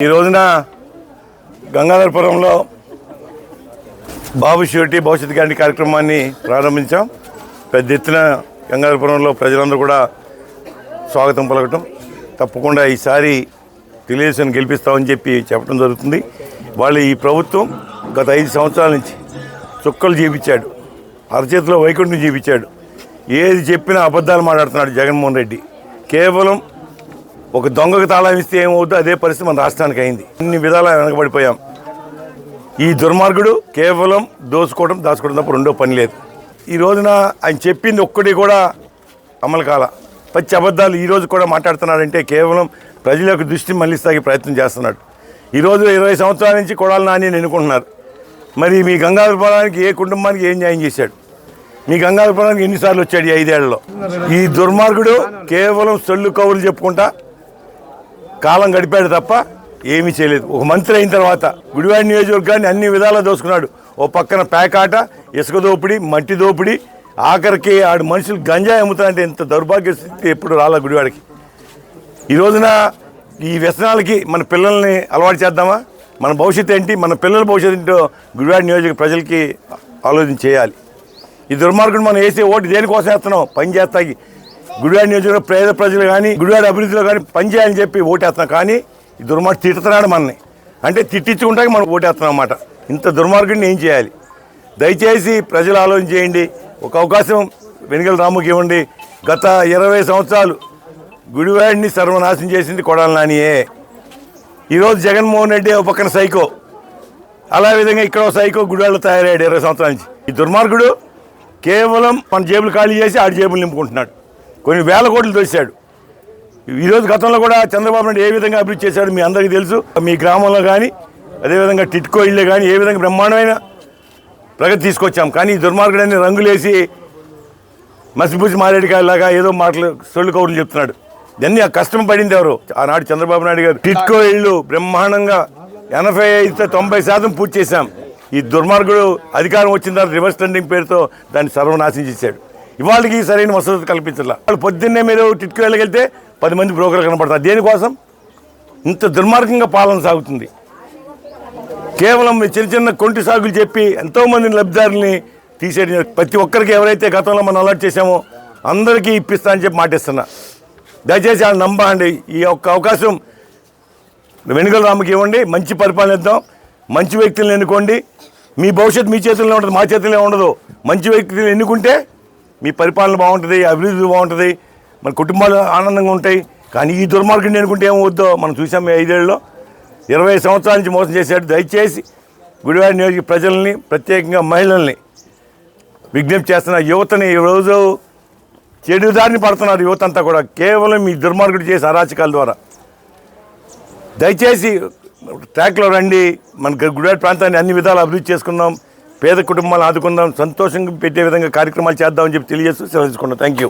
ఈ రోజున గంగాధరపురంలో బాబు ష్యూరిటీ భవిష్యత్ గ్యారంటీ కార్యక్రమాన్ని ప్రారంభించాం. పెద్ద ఎత్తున గంగాధరపురంలో ప్రజలందరూ కూడా స్వాగతం పలకటం, తప్పకుండా ఈసారి తెలుగుదేశం గెలిపిస్తామని చెప్పడం జరుగుతుంది. వాళ్ళు ఈ ప్రభుత్వం గత 5 సంవత్సరాల నుంచి చుక్కలు చూపించాడు, అరచేతిలో వైకుంఠం చూపించాడు. ఏది చెప్పినా అబద్ధాలు మాట్లాడుతున్నాడు జగన్మోహన్ రెడ్డి. కేవలం ఒక దొంగకు తాళం ఇస్తే ఏమవుతుందో అదే పరిస్థితి మన రాష్ట్రానికి అయింది. ఇన్ని విధాలా వెనకబడిపోయాం. ఈ దుర్మార్గుడు కేవలం దాచుకోవడం తప్ప రెండో పని లేదు. ఈ రోజున ఆయన చెప్పింది ఒక్కటి కూడా అమలు కాల, పచ్చి అబద్ధాలు ఈరోజు కూడా మాట్లాడుతున్నాడంటే కేవలం ప్రజల యొక్క దృష్టి మళ్లిస్తాకి ప్రయత్నం చేస్తున్నాడు. ఈరోజు 20 సంవత్సరాల నుంచి కొడాలి నాని ఎన్నుకుంటున్నారు. మరి మీ గంగాధరపురానికి ఏ కుటుంబానికి ఏం న్యాయం చేశాడు? మీ గంగాధరపురానికి ఎన్నిసార్లు వచ్చాడు ఈ 5 ఏళ్లలో? ఈ దుర్మార్గుడు కేవలం సొల్లు కవులు చెప్పుకుంటా కాలం గడిపాడు తప్ప ఏమీ చేయలేదు. ఒక మంత్రి అయిన తర్వాత గుడివాడ నియోజకవర్గాన్ని అన్ని విధాలా దోసుకున్నాడు. ఓ పక్కన పేకాట, ఇసుక దోపిడి, మట్టి దోపిడి, ఆఖరికి ఆడు మనుషులు గంజాయి అమ్ముతారంటే ఇంత దౌర్భాగ్య స్థితి ఎప్పుడు రాలా గుడివాడికి. ఈ రోజున ఈ వ్యసనాలకి మన పిల్లల్ని అలవాటు చేద్దామా? మన భవిష్యత్తు ఏంటి, మన పిల్లల భవిష్యత్తు ఏంటో గుడివాడ నియోజక ప్రజలకి ఆలోచన చేయాలి. ఈ దుర్మార్గుడు మనం వేసే ఓటు దేనికోసం వేస్తున్నాం? పని చేస్తాకి గుడివాడ నియోజకవర్గ పేద ప్రజలు కానీ గుడివాడ అభివృద్ధిలో కానీ పనిచేయాలని చెప్పి ఓటేస్తున్నాం. కానీ ఈ దుర్మార్గుడు తిట్టుతున్నాడు మనని, అంటే తిట్టించుకుంటాకి మనం ఓటేస్తున్నాం అన్నమాట. ఇంత దుర్మార్గుడిని ఏం చేయాలి? దయచేసి ప్రజలు ఆలోచన చేయండి. ఒక అవకాశం వెనుగల రాముకి ఇవ్వండి. గత 20 సంవత్సరాలు గుడివాడిని సర్వనాశనం చేసింది కొడాలి నానియే. ఈరోజు జగన్మోహన్ రెడ్డి ఒక పక్కన సైకో, అలా విధంగా ఇక్కడ సైకో గుడివాడలో తయారయ్యాడు 20 సంవత్సరాల నుంచి. ఈ దుర్మార్గుడు కేవలం మన జేబులు ఖాళీ చేసి ఆడి జేబులు నింపుకుంటున్నాడు. కొన్ని వేల కోట్లు దోశాడు. ఈరోజు గతంలో కూడా చంద్రబాబు నాయుడు ఏ విధంగా అభివృద్ధి చేశాడు మీ అందరికీ తెలుసు. మీ గ్రామంలో కానీ అదేవిధంగా టిట్కో ఇళ్ళే కానీ ఏ విధంగా బ్రహ్మాండమైన ప్రగతి తీసుకొచ్చాం. కానీ ఈ దుర్మార్గుడని రంగులేసి మసిపూసి మారేడుకాయలాగా ఏదో మాటలు సొల్లు కౌరులు చెప్తున్నాడు. ఇవన్నీ ఆ కష్టం పడింది ఎవరు? ఆనాడు చంద్రబాబు నాయుడు గారు టిట్కో ఇళ్ళు బ్రహ్మాండంగా 85-90% పూర్తి చేశాం. ఈ దుర్మార్గుడు అధికారం వచ్చిన తర్వాత రివర్స్ టెండరింగ్ పేరుతో దాన్ని సర్వనాశనం చేశాడు. ఇవాళకి సరైన వసతి కల్పించాల. వాళ్ళు పొద్దున్నే మీరు టిట్కో వెళ్ళగలిగితే 10 మంది బ్రోకర్లు కనపడతారు. దేనికోసం ఇంత దుర్మార్గంగా పాలన సాగుతుంది? కేవలం చిన్న చిన్న కొంటి సాగులు చెప్పి ఎంతోమంది లబ్ధిదారుల్ని తీసేది. ప్రతి ఒక్కరికి ఎవరైతే గతంలో మనం అలర్ట్ చేశామో అందరికీ ఇప్పిస్తా అని చెప్పి మాటిస్తున్నా. దయచేసి వాళ్ళు నమ్మండి. ఈ ఒక్క అవకాశం వెనుగల రాముకి ఇవ్వండి. మంచి పరిపాలన ఇద్దాం, మంచి వ్యక్తులను ఎన్నుకోండి. మీ భవిష్యత్తు మీ చేతుల్లో ఉంటుంది, మా చేతుల్లో ఉండదు. మంచి వ్యక్తులను ఎన్నుకుంటే మీ పరిపాలన బాగుంటుంది, అభివృద్ధి బాగుంటుంది, మన కుటుంబాలు ఆనందంగా ఉంటాయి. కానీ ఈ దుర్మార్గుడిని ఎన్నుకుంటే ఏమవుద్దో మనం చూసాం. 5 ఏళ్ళలో 20 సంవత్సరాల నుంచి మోసం చేశాడు. దయచేసి గుడివాడ నియోజక ప్రజల్ని, ప్రత్యేకంగా మహిళల్ని విజ్ఞప్తి చేస్తున్న యువతని ఈరోజు చెడుదారిని పడుతున్నారు. యువత అంతా కూడా కేవలం ఈ దుర్మార్గుడు చేసే అరాచకాల ద్వారా. దయచేసి ట్రాక్లో రండి. మన గుడివాడ ప్రాంతాన్ని అన్ని విధాలు అభివృద్ధి చేసుకుందాం, పేద కుటుంబాలను ఆదుకుందాం, సంతోషంగా పెట్టే విధంగా కార్యక్రమాలు చేద్దామని చెప్పి తెలియజేస్తూ సెలవుకుందాం. Thank you.